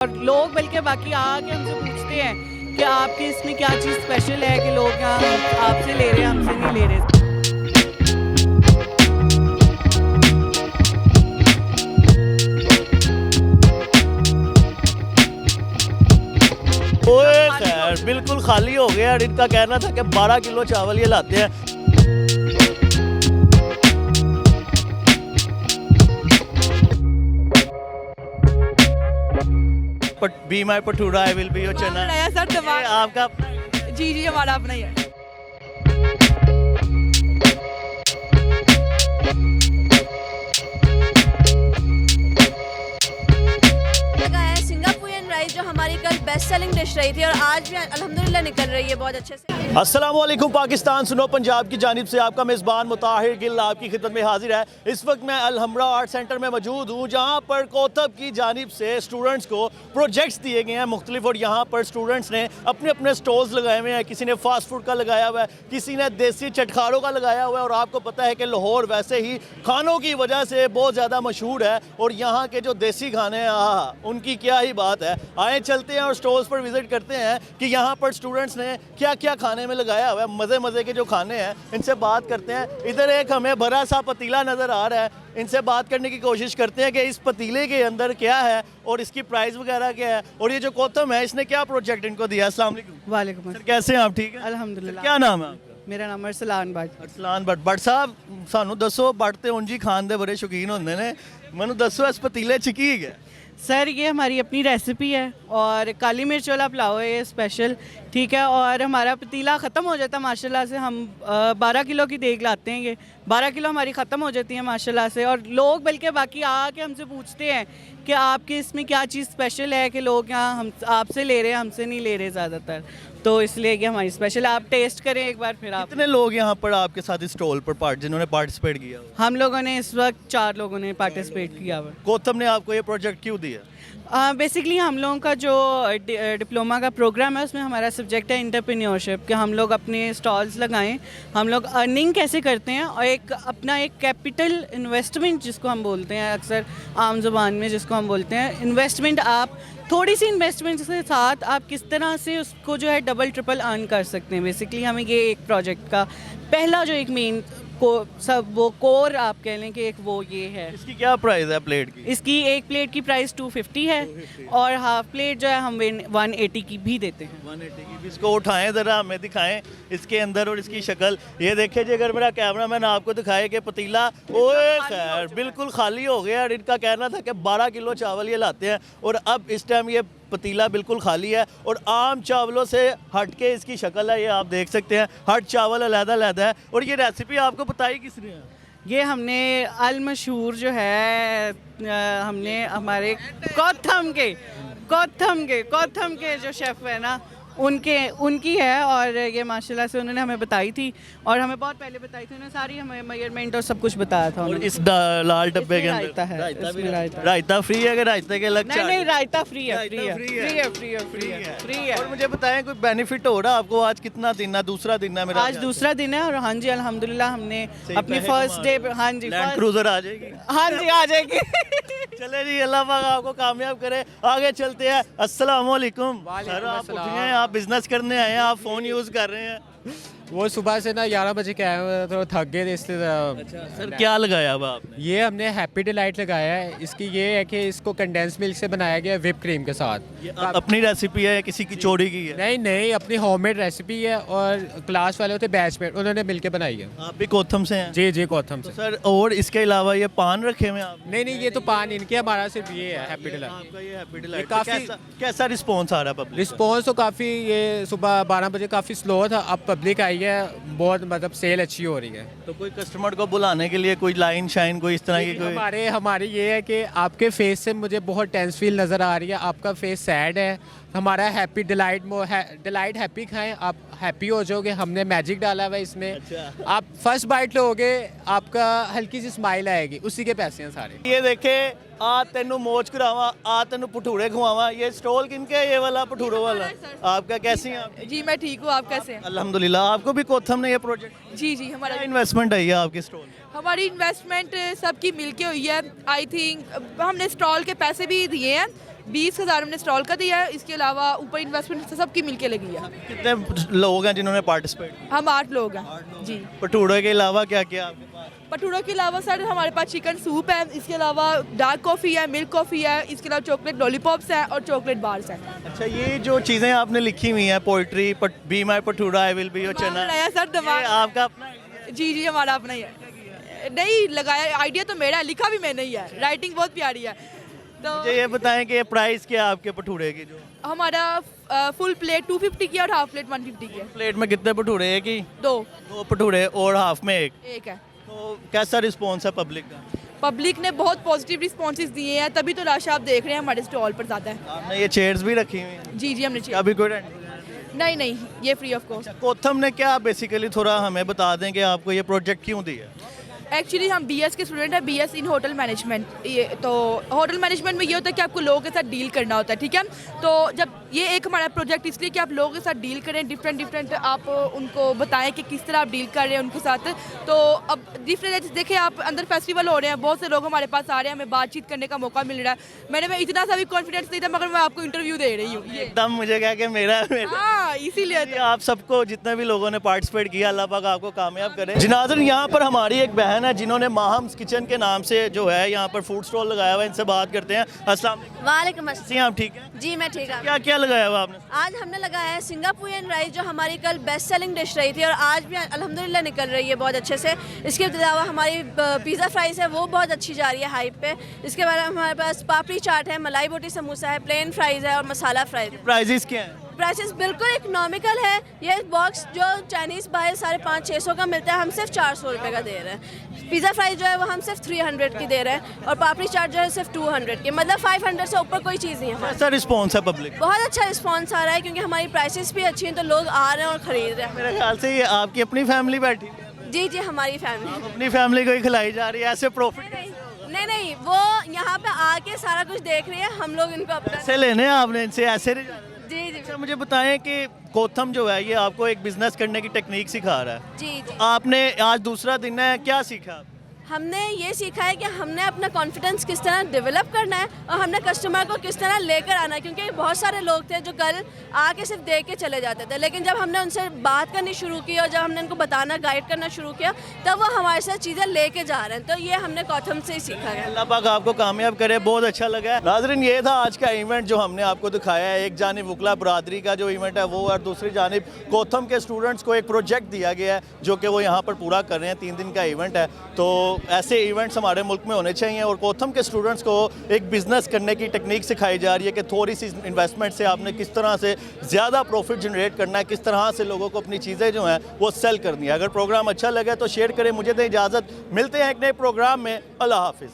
और लोग बल्कि बाकी आके हमसे पूछते हैं कि आपके इसमें क्या चीज़ स्पेशल है कि लोग यहाँ आपसे ले रहे हैं, हमसे नहीं ले रहे। ओए खैर बिल्कुल खाली हो गया। इनका कहना था कि 12 किलो चावल ये लाते हैं। But be my bhatura I will be your chana. सर दिमाग आपका जी जी हमारा अपना ही है। सिंगापुरियन राइस जो हमारी कल बेस्ट सेलिंग डिश रही थी और आज भी अल्हम्दुलिल्लाह निकल रही है बहुत अच्छे से। अस्सलाम वालेकुम पाकिस्तान, सुनो पंजाब की जानिब से आपका मेज़बान मुताहिर गिल आपकी खिदमत में हाजिर है। इस वक्त मैं अलहमरा आर्ट सेंटर में मौजूद हूँ, जहाँ पर कोतब की जानिब से स्टूडेंट्स को प्रोजेक्ट्स दिए गए हैं मुख्तलिफ, और यहाँ पर स्टूडेंट्स ने अपने अपने स्टॉल्स लगाए हुए हैं। किसी ने फास्ट फूड का लगाया हुआ है, किसी ने देसी चटखारों का लगाया हुआ है। और आपको पता है कि लाहौर वैसे ही खानों की वजह से बहुत ज़्यादा मशहूर है, और यहाँ के जो देसी खाने हैं उनकी क्या ही बात है। आए चलते हैं और स्टॉल्स पर विज़िट करते हैं कि यहाँ पर स्टूडेंट्स ने क्या क्या खाने में लगाया हुआ है। मज़े मज़े के जो खाने हैं इनसे बात करते हैं। इधर एक हमें बड़ा सा पतीला नज़र आ रहा है, इनसे बात करने की कोशिश करते हैं कि इस पतीले के अंदर क्या है और इसकी प्राइस वगैरह क्या है, और ये जो कोतम है इसने क्या प्रोजेक्ट इनको दिया। अस्सलाम वालेकुम। वालेकुम सर कैसे हैं आप? ठीक है अल्हम्दुलिल्लाह। क्या नाम है आपका? मेरा नाम अरसलान भट्ट। अरसलान भट्ट। भट्ट साहब सानू दसो, भट्ट ते उंजी खान दे बड़े शौकीन होंदे ने, मैनू दसो इस पतीले च की है? सर ये हमारी अपनी रेसिपी है और काली मिर्च वाला पुलाव है ये स्पेशल, ठीक है। और हमारा पतीला ख़त्म हो जाता है माशाल्लाह से। हम 12 किलो की देग लाते हैं, ये 12 किलो हमारी ख़त्म हो जाती है माशाल्लाह से। और लोग बल्कि बाकी आके हमसे पूछते हैं कि आपके इसमें क्या चीज़ स्पेशल है कि लोग यहाँ हम आपसे ले रहे हैं, हमसे नहीं ले रहे ज़्यादातर, तो इसलिए कि हमारी स्पेशल है। आप टेस्ट करें एक बार फिर। आप कितने लोग यहाँ पर आपके साथ इस स्टॉल पर जिन्होंने पार्टिसिपेट किया हुआ? हम लोगों ने इस वक्त 4 लोगों ने पार्टिसिपेट किया हुआ। कोतम ने आपको ये प्रोजेक्ट क्यों दिया? बेसिकली हम लोगों का जो डिप्लोमा का प्रोग्राम है उसमें हमारा सब्जेक्ट है एंटरप्रेन्योरशिप, कि हम लोग अपने स्टॉल्स लगाएं, हम लोग अर्निंग कैसे करते हैं, और एक अपना एक कैपिटल इन्वेस्टमेंट जिसको हम बोलते हैं अक्सर आम ज़ुबान में जिसको हम बोलते हैं इन्वेस्टमेंट, आप थोड़ी सी इन्वेस्टमेंट के साथ आप किस तरह से उसको जो है डबल ट्रिपल अर्न कर सकते हैं। बेसिकली हमें ये एक प्रोजेक्ट का पहला जो एक मेन को सब वो कोर आप कह लें कि एक वो ये है। इसकी क्या प्राइस है प्लेट की? इसकी एक प्लेट की प्राइस 250 है और हाफ प्लेट जो है हम 180 की भी देते हैं। 180 की भी। इसको उठाएं ज़रा, हमें दिखाएं इसके अंदर और इसकी शक्ल। ये देखें जी, अगर मेरा कैमरा मैन आपको दिखाए कि पतीला ओए खैर बिल्कुल खाली हो गया। और इनका कहना था कि 12 किलो चावल ये लाते हैं, और अब इस टाइम ये पतीला बिल्कुल खाली है। और आम चावलों से हट के इसकी शक्ल है, ये आप देख सकते हैं। हर चावल अलग-अलग है। और ये रेसिपी आपको बताई किसने है? ये हमने अल मशहूर जो है हमने हमारे कोथम के जो शेफ़ है ना उनकी है, और ये माशाल्लाह से उन्होंने हमें बताई थी, और हमें बहुत पहले बताई थी उन्होंने, सारी हमें मेजरमेंट और सब कुछ बताया था। और इस लाल डब्बे के अंदर रायता है, रायता फ्री है कि रायते के अलग? नहीं रायता फ्री है। और मुझे बताएं कोई बेनिफिट हो रहा है आपको? आज कितना दिन है? दूसरा दिन है मेरा। आज दूसरा दिन है, और हाँ जी अल्हम्दुलिल्लाह हमने अपने फर्स्ट डे, हाँ जी लैंड क्रूजर आ जाएगी। हाँ जी आ जाएगी। चले जी, अल्लाह पाक आपको कामयाब करे। आगे चलते हैं। अस्सलाम वालेकुम। सर आप उठ गए, आप बिजनेस करने आए हैं, आप फ़ोन यूज़ कर रहे हैं? वो सुबह से ना 11 बजे के आए हुए तो थक गए थे, इसलिए सर क्या लगाया हुआ आपने? ये हमने हैप्पी डिलाइट लगाया है। इसकी ये है कि इसको कंडेंस मिल्क से बनाया गया है विप क्रीम के साथ। ये अपनी रेसिपी है या किसी की चोरी की है? नहीं अपनी होममेड रेसिपी है, और क्लास वाले होते बैचमेट उन्होंने मिलके बनाई है। आप भी कोथम से हैं? जी कोथम से। सर और इसके अलावा ये पान रखे हुए हैं आप? नहीं ये तो पान इनके, हमारा सिर्फ ये है हैप्पी डिलाइट। आपका ये हैप्पी डिलाइट काफ़ी कैसा रिस्पॉन्स आ रहा है पब्लिक? रिस्पॉन्स तो काफ़ी, ये सुबह 12 बजे काफ़ी स्लो था, अब पब्लिक आई है, बहुत मतलब सेल अच्छी हो रही है। तो कोई कस्टमर को बुलाने के लिए कोई लाइन शाइन कोई इस तरह की कोई? हमारी ये है कि आपके फेस से मुझे बहुत टेंस फील नज़र आ रही है, आपका फेस सैड है। हमारा हैप्पी डिलाइट हैप्पी खाएं, आप हैप्पी हो जाओगे। हमने मैजिक डाला हुआ है इसमें। अच्छा। आप फर्स्ट बाइट लोगे, आपका हल्की सी स्माइल आएगी, उसी के पैसे हैं सारे। ये देखे, आ तेनू मोच करावा, आ तेनू भटूरे खुआवा। ये स्टॉल किनके है? ये वाला भटूरों वाला आपका? कैसी हैं आप? जी मैं ठीक हूँ, आप कैसे हैं? अल्हम्दुलिल्लाह। आपको भी कोथम ने ये प्रोजेक्ट? जी हमारा क्या इन्वेस्टमेंट है ये आपके स्टॉल? हमारी इन्वेस्टमेंट सबकी मिलके हुई है। आई थिंक हमने स्टॉल के पैसे भी दिए हैं, 20,000 हमने स्टॉल का दिया है, इसके अलावा ऊपर इन्वेस्टमेंट सबकी मिलके लगी है। कितने लोग हैं जिन्होंने पार्टिसिपेट किया? हम 8 लोग हैं जी। भटूरे के अलावा क्या क्या आपके पास? भटूरों के अलावा सर हमारे पास चिकन सूप है, इसके अलावा डार्क कॉफ़ी है, मिल्क कॉफ़ी है, इसके अलावा चॉकलेट लॉलीपॉप्स हैं और चॉकलेट बार्स हैं। अच्छा, ये जो चीज़ें आपने लिखी हुई हैं, poetry, be my bhatura, I will be your चना, बनाया सर ये दिमाग, आपका अपना? जी जी हमारा अपना ही है। नहीं लगाया, आइडिया तो मेरा है, लिखा भी मैंने ही है, राइटिंग बहुत प्यारी है। तो मुझे ये बताएं कि प्राइस क्या है आपके भटूरे की? जो हमारा फुल प्लेट 250 की और हाफ प्लेट 150 की है। प्लेट में कितने भटूरे हैं? कि 2 भटूरे और हाफ में एक है। तो कैसा रिस्पॉन्स है पब्लिक का? पब्लिक ने बहुत पॉजिटिव रिस्पॉन्सेज दिए हैं, तभी तो रश आप देख रहे हैं हमारे स्टॉल पर ज़्यादा है। आपने ये चेयर्स भी रखी हुई हैं? जी जी हमने अभी कोई रेंट? नहीं नहीं ये फ्री ऑफ कॉस्ट। कोथम ने क्या, बेसिकली थोड़ा हमें बता दें कि आपको ये प्रोजेक्ट क्यों दिया? एक्चुअली हम बीएस के स्टूडेंट हैं, बीएस इन होटल मैनेजमेंट। ये तो होटल मैनेजमेंट में ये होता है कि आपको लोगों के साथ डील करना होता है, ठीक है। तो जब ये एक हमारा प्रोजेक्ट इसलिए कि आप लोगों के साथ डील करें, डिफरेंट आप उनको बताएं कि किस तरह आप डील कर रहे हैं उनके साथ। तो अब डिफरेंट देखिए, आप अंदर फेस्टिवल हो रहे हैं, बहुत से लोग हमारे पास आ रहे हैं, हमें बातचीत करने का मौका मिल रहा है। मैं इतना सा भी कॉन्फिडेंस नहीं था, मगर मैं आपको इंटरव्यू दे रही हूँ। एकदम मुझे क्या कि मेरा हाँ इसीलिए ये आप सबको, जितने भी लोगों ने पार्टिसिपेट किया, अल्लाह पाक आपको कामयाब करे। जिनाज़िन, यहाँ पर हमारी एक बहन है जिन्होंने माहम्स किचन के नाम से जो है यहाँ पर फूड स्टॉल लगाया हुआ है। इनसे बात करते हैं। अस्सलाम वालेकुम। वालेकुम अस्सलाम। जी, आप ठीक हैं? जी मैं ठीक हूँ। क्या क्या लगाया हुआ आपने? आज हमने लगाया है सिंगापुरियन राइस, जो हमारी कल बेस्ट सेलिंग डिश रही थी और आज भी अल्हम्दुलिल्लाह निकल रही है बहुत अच्छे से। इसके अलावा हमारी पिज़्ज़ा फ्राइज़ है, वो बहुत अच्छी जा रही है हाइप पे। इसके बाद हमारे पास पापड़ी चाट है, मलाई बोटी समोसा है, प्लेन फ्राइज़ है और मसाला फ्राइज़ है। प्राइजेस क्या हैं? प्राइसेस बिल्कुल इकोनॉमिकल है। ये बॉक्स जो चाइनीज़ बाहर 550-600 का मिलता है, हम सिर्फ 400 रुपये का दे रहे हैं। पिज़्ज़ा फ्राई जो है वो हम सिर्फ 300 की दे रहे हैं और पापड़ी चाट जो है सिर्फ 200 की, मतलब 500 से ऊपर कोई चीज़ नहीं है। कैसा रिस्पॉन्स है पब्लिक? बहुत अच्छा रिस्पॉन्स आ रहा है क्योंकि हमारी प्राइसेस भी अच्छी हैं, तो लोग आ रहे हैं और ख़रीद रहे हैं। मेरे ख्याल से ये आपकी अपनी फैमिली बैठी है? जी जी हमारी फैमिली। अपनी फैमिली को ही खिलाई जा रही है, ऐसे प्रॉफिट नहीं वो यहाँ पे आके सारा कुछ देख रही है, हम लोग इनको अपना ऐसे लेने हैं आपने इनसे, ऐसे नहीं जा रहे? जी जी अच्छा, मुझे बताएं कि कोथम जो है ये आपको एक बिजनेस करने की टेक्निक सिखा रहा है। जी जी। आपने आज दूसरा दिन है, क्या सीखा? हमने ये सीखा है कि हमने अपना कॉन्फिडेंस किस तरह डेवलप करना है और हमने कस्टमर को किस तरह लेकर आना है, क्योंकि बहुत सारे लोग थे जो कल आके सिर्फ देख के चले जाते थे, लेकिन जब हमने उनसे बात करनी शुरू की और जब हमने उनको बताना, गाइड करना शुरू किया, तब वो हमारे साथ चीज़ें लेके जा रहे हैं। तो ये हमने कोथम से ही सीखा है। अल्लाह पाक आपको कामयाब करे, बहुत अच्छा लगा है। नाज़रीन, ये था आज का इवेंट जो हमने आपको दिखाया है। एक जानिब वकला बरादरी का जो इवेंट है वो, और दूसरी जानिब कोथम के स्टूडेंट्स को एक प्रोजेक्ट दिया गया है जो कि वो यहाँ पर पूरा कर रहे हैं। 3 दिन का इवेंट है, तो ऐसे इवेंट्स हमारे मुल्क में होने चाहिए। और कोथम के स्टूडेंट्स को एक बिज़नेस करने की टेक्निक सिखाई जा रही है कि थोड़ी सी इन्वेस्टमेंट से आपने किस तरह से ज़्यादा प्रॉफिट जनरेट करना है, किस तरह से लोगों को अपनी चीज़ें जो हैं वो सेल करनी है। अगर प्रोग्राम अच्छा लगे तो शेयर करें। मुझे दें इजाज़त, मिलते हैं एक नए प्रोग्राम में। अल्लाह हाफिज़।